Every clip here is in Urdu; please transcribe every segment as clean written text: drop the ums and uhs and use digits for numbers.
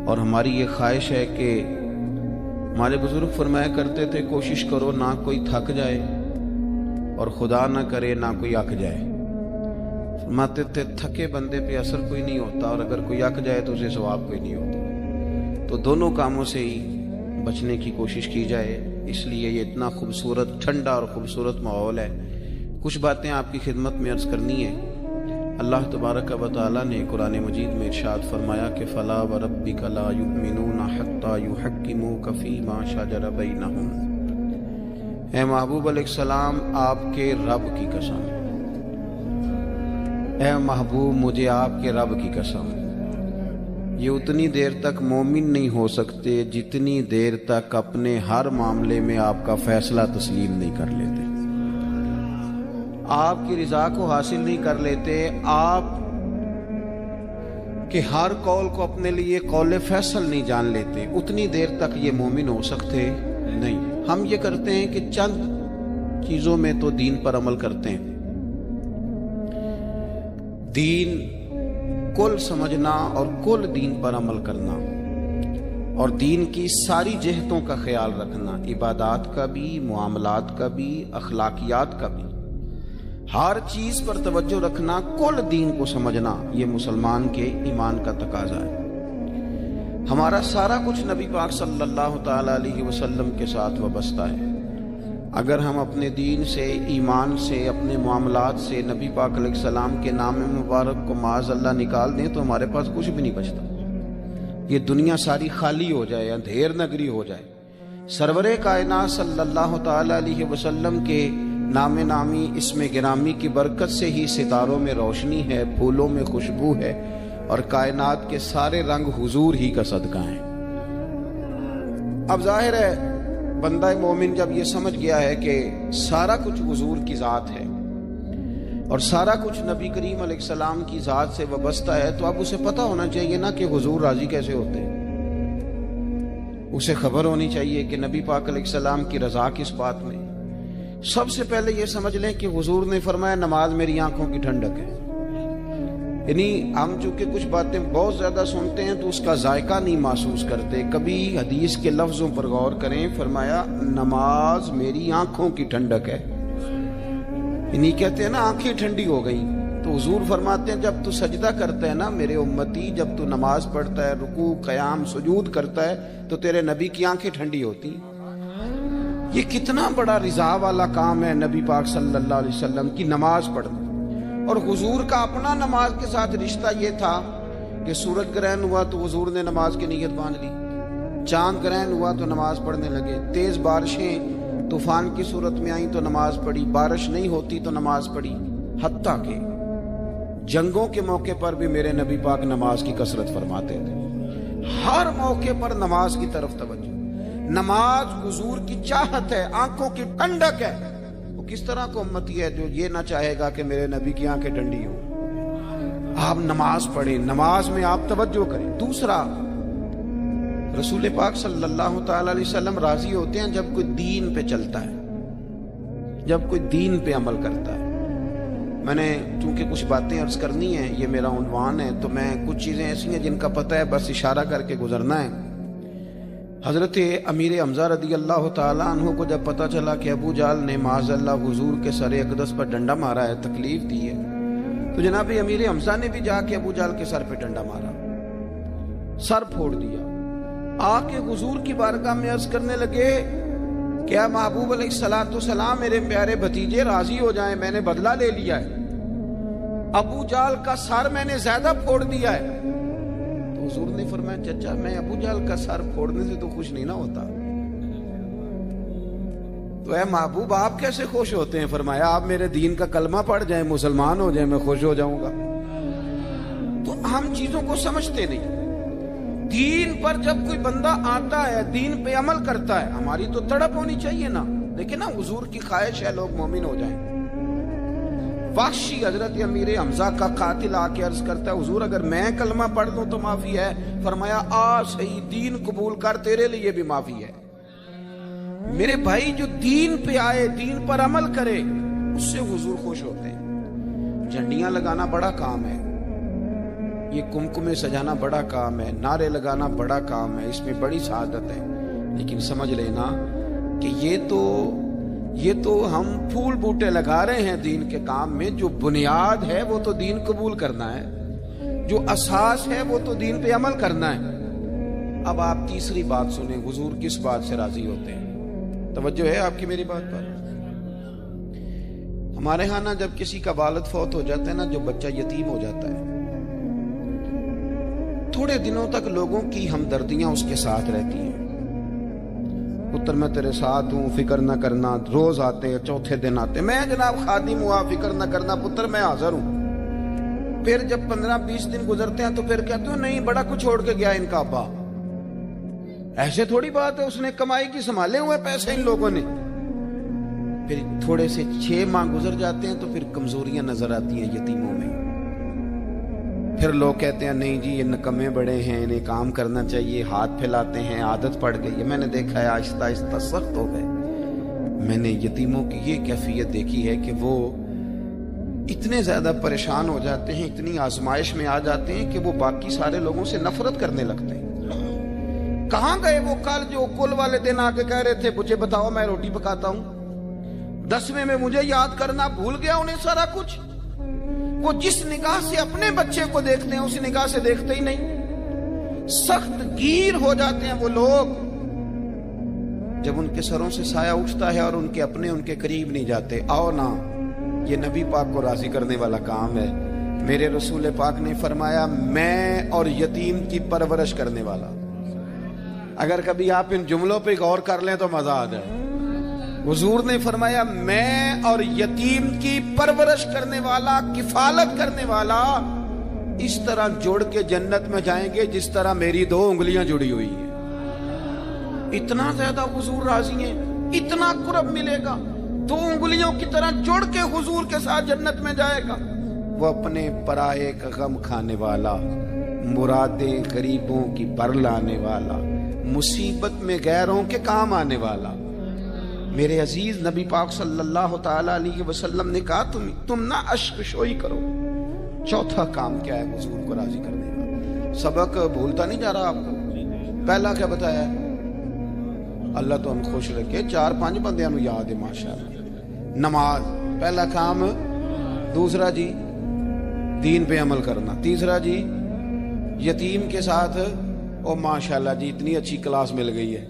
اور ہماری یہ خواہش ہے کہ ہمارے بزرگ فرمایا کرتے تھے کوشش کرو نہ کوئی تھک جائے اور خدا نہ کرے نہ کوئی اک جائے. فرماتے تھے تھکے بندے پہ اثر کوئی نہیں ہوتا اور اگر کوئی اک جائے تو اسے ثواب کوئی نہیں ہوتا. تو دونوں کاموں سے ہی بچنے کی کوشش کی جائے. اس لیے یہ اتنا خوبصورت ٹھنڈا اور خوبصورت ماحول ہے. کچھ باتیں آپ کی خدمت میں عرض کرنی ہے. اللہ تبارک و تعالیٰ نے قرآن مجید میں ارشاد فرمایا کہ فلا وربک لا یؤمنون حتی یحکموک فیما شجر بینہم. اے محبوب علیہ السلام آپ کے رب کی قسم، اے محبوب مجھے آپ کے رب کی قسم، یہ اتنی دیر تک مومن نہیں ہو سکتے جتنی دیر تک اپنے ہر معاملے میں آپ کا فیصلہ تسلیم نہیں کر لیتے، آپ کی رضا کو حاصل نہیں کر لیتے، آپ کے ہر قول کو اپنے لیے قول فیصل نہیں جان لیتے. اتنی دیر تک یہ مومن ہو سکتے نہیں. ہم یہ کرتے ہیں کہ چند چیزوں میں تو دین پر عمل کرتے ہیں. دین کل سمجھنا اور کل دین پر عمل کرنا اور دین کی ساری جہتوں کا خیال رکھنا، عبادات کا بھی، معاملات کا بھی، اخلاقیات کا بھی، ہر چیز پر توجہ رکھنا، کل دین کو سمجھنا، یہ مسلمان کے ایمان کا تقاضا ہے. ہمارا سارا کچھ نبی پاک صلی اللہ تعالیٰ علیہ وسلم کے ساتھ وابستہ ہے. اگر ہم اپنے دین سے، ایمان سے، اپنے معاملات سے نبی پاک علیہ السلام کے نام مبارک کو معاذ اللہ نکال دیں تو ہمارے پاس کچھ بھی نہیں بچتا. یہ دنیا ساری خالی ہو جائے، اندھیر نگری ہو جائے. سرور کائنات صلی اللہ تعالیٰ علیہ وسلم کے نام نامی اسم گرامی کی برکت سے ہی ستاروں میں روشنی ہے، پھولوں میں خوشبو ہے اور کائنات کے سارے رنگ حضور ہی کا صدقہ ہیں. اب ظاہر ہے بندہ مومن جب یہ سمجھ گیا ہے کہ سارا کچھ حضور کی ذات ہے اور سارا کچھ نبی کریم علیہ السلام کی ذات سے وابستہ ہے تو اب اسے پتہ ہونا چاہیے نا کہ حضور راضی کیسے ہوتے ہیں. اسے خبر ہونی چاہیے کہ نبی پاک علیہ السلام کی رضا کس بات میں. سب سے پہلے یہ سمجھ لیں کہ حضور نے فرمایا نماز میری آنکھوں کی ٹھنڈک ہے. یعنی ہم چونکہ کچھ باتیں بہت زیادہ سنتے ہیں تو اس کا ذائقہ نہیں محسوس کرتے. کبھی حدیث کے لفظوں پر غور کریں. فرمایا نماز میری آنکھوں کی ٹھنڈک ہے. یعنی کہتے ہیں نا آنکھیں ٹھنڈی ہو گئیں. تو حضور فرماتے ہیں جب تو سجدہ کرتا ہے نا میرے امتی، جب تو نماز پڑھتا ہے، رکوع قیام سجود کرتا ہے تو تیرے نبی کی آنکھیں ٹھنڈی ہوتی. یہ کتنا بڑا رضا والا کام ہے نبی پاک صلی اللہ علیہ وسلم کی نماز پڑھنا. اور حضور کا اپنا نماز کے ساتھ رشتہ یہ تھا کہ سورج گرہن ہوا تو حضور نے نماز کی نیت باندھ لی، چاند گرہن ہوا تو نماز پڑھنے لگے، تیز بارشیں طوفان کی صورت میں آئیں تو نماز پڑھی، بارش نہیں ہوتی تو نماز پڑھی. حتیٰ کہ جنگوں کے موقع پر بھی میرے نبی پاک نماز کی کثرت فرماتے تھے. ہر موقع پر نماز کی طرف توجہ. نماز حضور کی چاہت ہے، آنکھوں کی ٹھنڈک ہے. وہ کس طرح کو امتی ہے جو یہ نہ چاہے گا کہ میرے نبی کی آنکھیں ٹھنڈی ہوں. آپ نماز پڑھیں، نماز میں آپ توجہ کریں. دوسرا، رسول پاک صلی اللہ تعالی علیہ وسلم راضی ہوتے ہیں جب کوئی دین پہ چلتا ہے، جب کوئی دین پہ عمل کرتا ہے. میں نے چونکہ کچھ باتیں عرض کرنی ہیں، یہ میرا عنوان ہے، تو میں کچھ چیزیں ایسی ہیں جن کا پتہ ہے بس اشارہ کر کے گزرنا ہے. حضرت امیر حمزہ رضی اللہ تعالیٰ عنہ کو جب پتہ چلا کہ ابو جہل نے معاذ اللہ حضور کے سر اقدس پر ڈنڈا مارا ہے، تکلیف دی ہے، تو جناب امیر حمزہ نے بھی جا کے ابو جہل کے سر پہ ڈنڈا مارا، سر پھوڑ دیا. آ کے حضور کی بارگاہ میں عرض کرنے لگے کیا محبوب علیہ الصلوۃ والسلام میرے پیارے بھتیجے راضی ہو جائیں، میں نے بدلہ لے لیا ہے، ابو جہل کا سر میں نے زیادہ پھوڑ دیا ہے. حضور نے فرمایا چچا میں ابو جہل کا سر پھوڑنے سے تو خوش نہیں نہ ہوتا. تو اے محبوب آپ کیسے خوش ہوتے ہیں؟ فرمایا آپ میرے دین کا کلمہ پڑھ جائیں، مسلمان ہو جائیں، میں خوش ہو جاؤں گا. تو ہم چیزوں کو سمجھتے نہیں. دین پر جب کوئی بندہ آتا ہے، دین پہ عمل کرتا ہے، ہماری تو تڑپ ہونی چاہیے نا. لیکن نا حضور کی خواہش ہے لوگ مومن ہو جائیں. وحشی حضرت امیر حمزہ کا قاتل آ کے عرض کرتا ہے حضور اگر میں کلمہ پڑھ دوں تو معافی ہے. فرمایا آ صحیح، دین قبول کر، تیرے لیے بھی معافی ہے. میرے بھائی جو دین پہ آئے، دین پر عمل کرے، اس سے حضور خوش ہوتے ہیں. جھنڈیاں لگانا بڑا کام ہے، یہ کمکمے سجانا بڑا کام ہے، نعرے لگانا بڑا کام ہے، اس میں بڑی سعادت ہے، لیکن سمجھ لینا کہ یہ تو ہم پھول بوٹے لگا رہے ہیں دین کے کام میں، جو بنیاد ہے وہ تو دین قبول کرنا ہے، جو اساس ہے وہ تو دین پہ عمل کرنا ہے۔ اب آپ تیسری بات سنیں، حضور کس بات سے راضی ہوتے ہیں؟ توجہ ہے آپ کی میری بات پر؟ ہمارے ہاں نا جب کسی کا والد فوت ہو جاتا ہے نا، جو بچہ یتیم ہو جاتا ہے، تھوڑے دنوں تک لوگوں کی ہمدردیاں اس کے ساتھ رہتی ہیں، پتر میں تیرے ساتھ ہوں، فکر نہ کرنا، روز آتے ہیں، چوتھے دن آتے ہیں، میں جناب خادم ہوا، فکر نہ کرنا پتر میں حاضر ہوں۔ پھر جب 15-20 دن گزرتے ہیں تو پھر کہتے ہو نہیں بڑا کچھ چھوڑ کے گیا ان کا ابا۔ ایسے تھوڑی بات ہے، اس نے کمائی کی سنبھالے ہوئے پیسے ان لوگوں نے۔ پھر تھوڑے سے 6 ماہ گزر جاتے ہیں تو پھر کمزوریاں نظر آتی ہیں یتیموں میں، پھر لوگ کہتے ہیں نہیں جی یہ نکمے بڑے ہیں، انہیں کام کرنا چاہیے، ہاتھ پھیلاتے ہیں، عادت پڑ گئی ہے۔ میں نے دیکھا ہے آہستہ آہستہ سخت ہو گئے۔ میں نے یتیموں کی یہ کیفیت دیکھی ہے کہ وہ اتنے زیادہ پریشان ہو جاتے ہیں، اتنی آزمائش میں آ جاتے ہیں کہ وہ باقی سارے لوگوں سے نفرت کرنے لگتے ہیں۔ کہاں گئے وہ کل جو کل والے دن آ کے کہہ رہے تھے مجھے بتاؤ میں روٹی پکاتا ہوں، 10ویں میں مجھے یاد کرنا بھول گیا انہیں سارا کچھ۔ وہ جس نگاہ سے اپنے بچے کو دیکھتے ہیں اس نگاہ سے دیکھتے ہی نہیں، سخت گیر ہو جاتے ہیں وہ لوگ جب ان کے سروں سے سایہ اٹھتا ہے اور ان کے اپنے ان کے قریب نہیں جاتے۔ آؤ نا، یہ نبی پاک کو راضی کرنے والا کام ہے۔ میرے رسول پاک نے فرمایا میں اور یتیم کی پرورش کرنے والا۔ اگر کبھی آپ ان جملوں پہ غور کر لیں تو مزہ آ جائے۔ حضور نے فرمایا میں اور یتیم کی پرورش کرنے والا، کفالت کرنے والا اس طرح جوڑ کے جنت میں جائیں گے جس طرح میری 2 انگلیاں جڑی ہوئی ہیں۔ اتنا زیادہ حضور راضی ہیں، اتنا قرب ملے گا، 2 انگلیوں کی طرح جوڑ کے حضور کے ساتھ جنت میں جائے گا۔ وہ اپنے پرائے کا غم کھانے والا، مرادیں غریبوں کی بر لانے والا، مصیبت میں غیروں کے کام آنے والا۔ میرے عزیز نبی پاک صلی اللہ تعالی علیہ وسلم نے کہا تم نہ اشک شوئی کرو۔ چوتھا کام کیا ہے حضور کو راضی کرنے کا؟ سبق بھولتا نہیں جا رہا آپ کو۔ پہلا کیا بتایا؟ اللہ تو ہم خوش رکھے 4-5 بندیاں نو یاد ہے ماشاءاللہ۔ نماز پہلا کام، دوسرا جی دین پہ عمل کرنا، تیسرا جی یتیم کے ساتھ، او ماشاءاللہ جی اتنی اچھی کلاس مل گئی ہے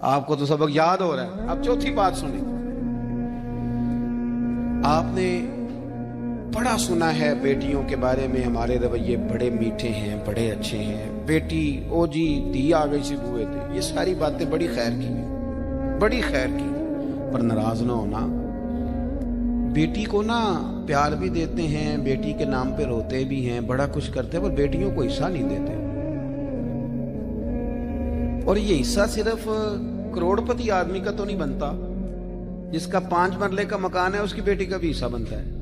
آپ کو تو سبق یاد ہو رہا ہے۔ اب چوتھی بات سنیں، آپ نے بڑا سنا ہے بیٹیوں کے بارے میں، ہمارے رویے بڑے میٹھے ہیں، بڑے اچھے ہیں، بیٹی او جی دی آ گئی سی بوئے تھے، یہ ساری باتیں بڑی خیر کی ہیں، بڑی خیر کی، پر ناراض نہ ہونا۔ بیٹی کو نا پیار بھی دیتے ہیں، بیٹی کے نام پہ روتے بھی ہیں، بڑا کچھ کرتے ہیں، پر بیٹیوں کو حصہ نہیں دیتے۔ اور یہ حصہ صرف کروڑ پتی آدمی کا تو نہیں بنتا، جس کا 5 مرلے کا مکان ہے اس کی بیٹی کا بھی حصہ بنتا ہے۔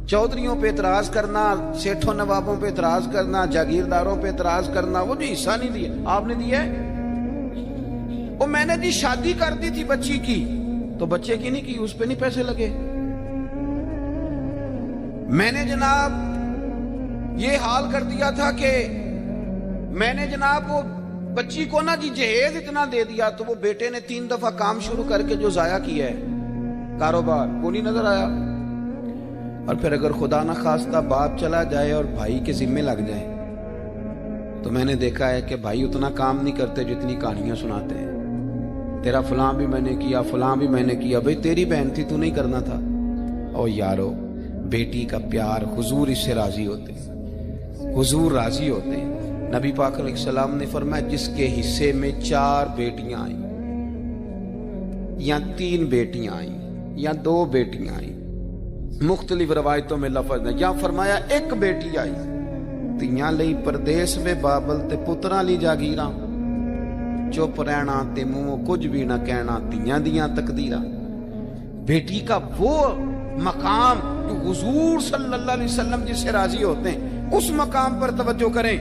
چودھریوں پہ اعتراض کرنا، سیٹھوں نوابوں پہ اعتراض کرنا، جاگیرداروں پہ اعتراض کرنا، وہ جو حصہ نہیں دیا آپ نے دیا ہے، وہ میں نے جی شادی کر دی تھی بچی کی تو بچے کی نہیں کی، اس پہ نہیں پیسے لگے۔ میں نے جناب یہ حال کر دیا تھا کہ میں نے جناب وہ بچی کو نا جی جہیز اتنا دے دیا تو وہ بیٹے نے 3 دفعہ کام شروع کر کے جو ضائع کیا ہے کاروبار کو نہیں نظر آیا۔ اور پھر اگر خدا نہ خواستہ باپ چلا جائے اور بھائی کے ذمے لگ جائے تو میں نے دیکھا ہے کہ بھائی اتنا کام نہیں کرتے جتنی کہانیاں سناتے ہیں، تیرا فلاں بھی میں نے کیا، فلاں بھی میں نے کیا، بھئی تیری بہن تھی تو نہیں کرنا تھا۔ اور یارو بیٹی کا پیار، حضور اس سے راضی ہوتے ہیں، حضور راضی ہوتے ہیں۔ نبی پاک علیہ السلام نے فرمایا جس کے حصے میں 4 بیٹیاں آئیں یا 3 بیٹیاں آئیں یا 2 بیٹیاں آئیں، مختلف روایتوں میں لفظ ہے، یا فرمایا 1 بیٹی آئی، تیاں لئی پردیس میں بابل تے پتراں لی جاگیراں، چپ رہنا تے منہ کچھ بھی نہ کہنا، تیاں دیاں تقدیراں۔ بیٹی کا وہ مقام جو حضور صلی اللہ علیہ وسلم جس سے راضی ہوتے ہیں، اس مقام پر توجہ کریں۔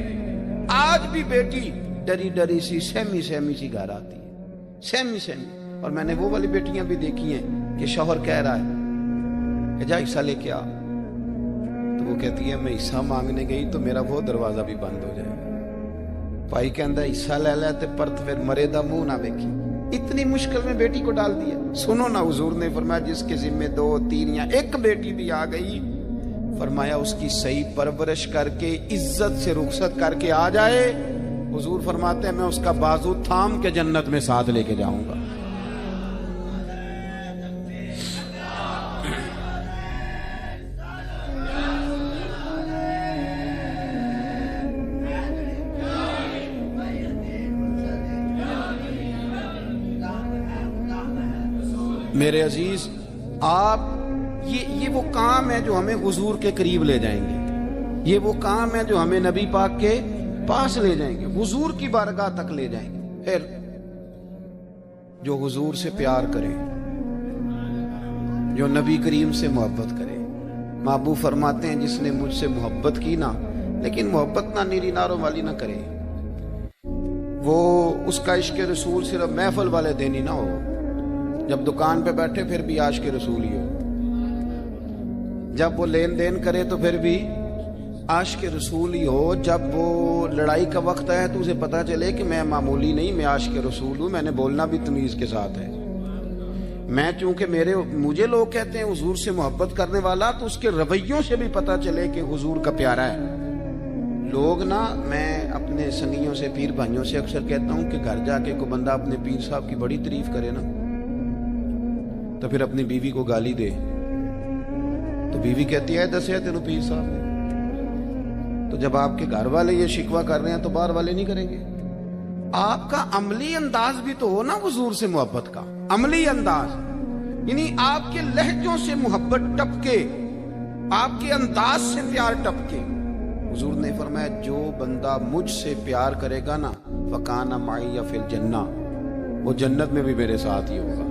آج بھی بیٹی ڈری ڈری سی سہمی سی گھر آتی ہے، سہمی۔ اور میں نے وہ والی بیٹیاں بھی دیکھی ہیں کہ شوہر کہہ رہا ہے کہ جا حصہ لے کے آ، تو تو وہ کہتی ہے میں حصہ مانگنے گئی تو میرا وہ دروازہ بھی بند ہو جائے. بھائی کہندا حصہ لے لے تے پرت پھر مرے دا منہ نہ ویکھی. اتنی مشکل میں بیٹی کو ڈال دیا. سنو نا حضور نے فرمایا جس کے ذمہ 2 3 یا 1 بیٹی بھی آ گئی، فرمایا اس کی صحیح پرورش کر کے عزت سے رخصت کر کے آ جائے، حضور فرماتے ہیں میں اس کا بازو تھام کے جنت میں ساتھ لے کے جاؤں گا. میرے عزیز، آپ یہ وہ کام ہے جو ہمیں حضور کے قریب لے جائیں گے. یہ وہ کام ہے جو ہمیں نبی پاک کے پاس لے جائیں گے، حضور کی بارگاہ تک لے جائیں گے. پھر جو حضور سے پیار کرے، جو نبی کریم سے محبت کرے. محبوب فرماتے ہیں جس نے مجھ سے محبت کی نا، لیکن محبت نہ نیری ناروں والی نہ کرے، وہ اس کا عشق رسول صرف محفل والے دن ہی نہ ہو، جب دکان پہ بیٹھے پھر بھی عاشق رسول ہی ہو، جب وہ لین دین کرے تو پھر بھی عاشق رسول ہی ہو، جب وہ لڑائی کا وقت آئے تو اسے پتا چلے کہ میں معمولی نہیں، میں عاشق رسول ہوں، میں نے بولنا بھی تمیز کے ساتھ ہے. میں چونکہ مجھے لوگ کہتے ہیں حضور سے محبت کرنے والا، تو اس کے رویوں سے بھی پتا چلے کہ حضور کا پیارا ہے. لوگ نا، میں اپنے سنگیوں سے پیر بھائیوں سے اکثر کہتا ہوں کہ گھر جا کے کوئی بندہ اپنے پیر صاحب کی بڑی تعریف کرے نا، تو پھر اپنی بیوی کو گالی دے تو بیوی کہتی ہے دسیا تینوں پیر صاحب نے. تو جب آپ کے گھر والے یہ شکوہ کر رہے ہیں تو باہر والے نہیں کریں گے. آپ کا عملی انداز بھی تو ہو نا حضور سے محبت کا، عملی انداز، یعنی آپ کے لہجوں سے محبت ٹپکے، آپ کے انداز سے پیار ٹپکے. حضور نے فرمایا جو بندہ مجھ سے پیار کرے گا نا فکان معی فی الجنہ، وہ جنت میں بھی میرے ساتھ ہی ہوگا.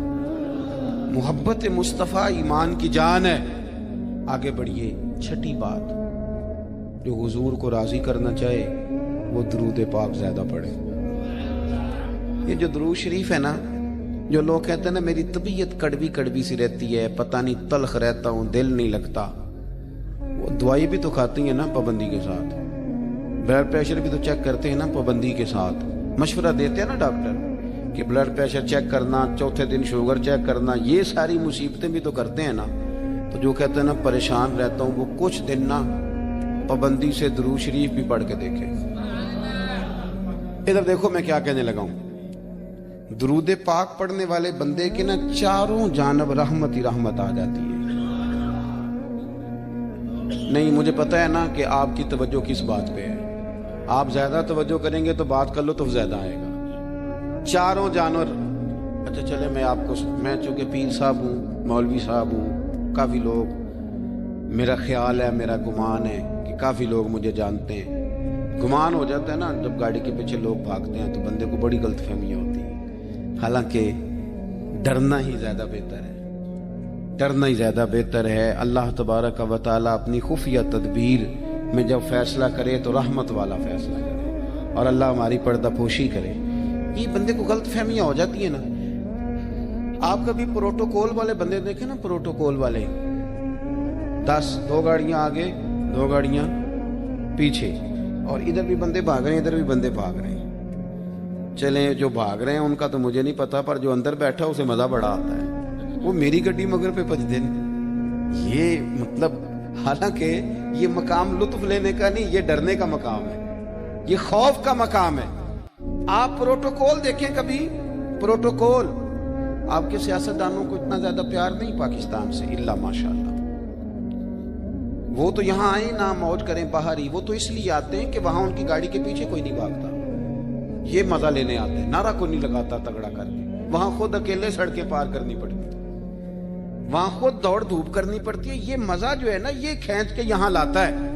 محبت مصطفیٰ ایمان کی جان ہے. آگے بڑھیے. چھٹی بات، جو حضور کو راضی کرنا چاہے وہ درود پاک زیادہ پڑھے. یہ جو درود شریف ہے نا، جو لوگ کہتے ہیں نا میری طبیعت کڑوی کڑوی سی رہتی ہے، پتہ نہیں تلخ رہتا ہوں، دل نہیں لگتا، وہ دوائی بھی تو کھاتی ہیں نا پابندی کے ساتھ، بلڈ پریشر بھی تو چیک کرتے ہیں نا پابندی کے ساتھ، مشورہ دیتے ہیں نا ڈاکٹر کہ بلڈ پریشر چیک کرنا، چوتھے دن شوگر چیک کرنا، یہ ساری مصیبتیں بھی تو کرتے ہیں نا. تو جو کہتے ہیں نا پریشان رہتا ہوں، وہ کچھ دن نا پابندی سے درود شریف بھی پڑھ کے دیکھے. ادھر دیکھو میں کیا کہنے لگا ہوں. درود پاک پڑھنے والے بندے کے نا چاروں جانب رحمت ہی رحمت آ جاتی ہے. نہیں، مجھے پتہ ہے نا کہ آپ کی توجہ کس بات پہ ہے، آپ زیادہ توجہ کریں گے تو بات کا لطف زیادہ آئے گا. چاروں جانور. اچھا چلے میں چونکہ پیر صاحب ہوں، مولوی صاحب ہوں، کافی لوگ، میرا خیال ہے، میرا گمان ہے کہ کافی لوگ مجھے جانتے ہیں. گمان ہو جاتا ہے نا جب گاڑی کے پیچھے لوگ بھاگتے ہیں تو بندے کو بڑی غلط فہمیاں ہوتی ہیں. حالانکہ ڈرنا ہی زیادہ بہتر ہے، ڈرنا ہی زیادہ بہتر ہے. اللہ تبارک و تعالیٰ اپنی خفیہ تدبیر میں جب فیصلہ کرے تو رحمت والا فیصلہ کرے، اور اللہ ہماری پردہ پوشی کرے. یہ بندے کو غلط فہمیاں ہو جاتی ہیں نا. آپ کبھی پروٹوکول والے بندے دیکھیں نا، پروٹوکول والے 2 گاڑیاں آگے 2 گاڑیاں پیچھے، اور ادھر بھی بندے بھاگ رہے ہیں ادھر بھی بندے بھاگ رہے ہیں. چلیں جو بھاگ رہے ہیں ان کا تو مجھے نہیں پتا، پر جو اندر بیٹھا اسے مزہ بڑا آتا ہے، وہ میری گڈی مگر پہ پج دیں. یہ مطلب، حالانکہ یہ مقام لطف لینے کا نہیں، یہ ڈرنے کا مقام ہے، یہ خوف کا مقام ہے. آپ پروٹوکول دیکھیں کبھی، پروٹوکول. آپ کے سیاستدانوں کو اتنا زیادہ پیار نہیں پاکستان سے، الا ماشاءاللہ. وہ تو یہاں آئیں نہ موج کریں باہر ہی، وہ تو اس لیے آتے ہیں کہ وہاں ان کی گاڑی کے پیچھے کوئی نہیں بھاگتا، یہ مزہ لینے آتے ہیں. نعرہ کو نہیں لگاتا تگڑا کر کے، وہاں خود اکیلے سڑکیں پار کرنی پڑتی، وہاں خود دوڑ دھوپ کرنی پڑتی ہے. یہ مزہ جو ہے نا، یہ کھینچ کے یہاں لاتا ہے.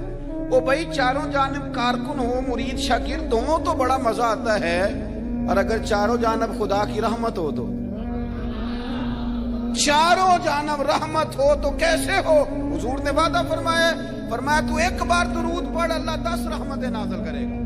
وہ بھائی چاروں جانب کارکن ہو، مرید شاگرد ہو تو بڑا مزہ آتا ہے، اور اگر چاروں جانب خدا کی رحمت ہو تو، چاروں جانب رحمت ہو تو کیسے ہو. حضور نے وعدہ فرمایا تو 1 بار درود پڑھ، اللہ 10 رحمتیں نازل کرے گا.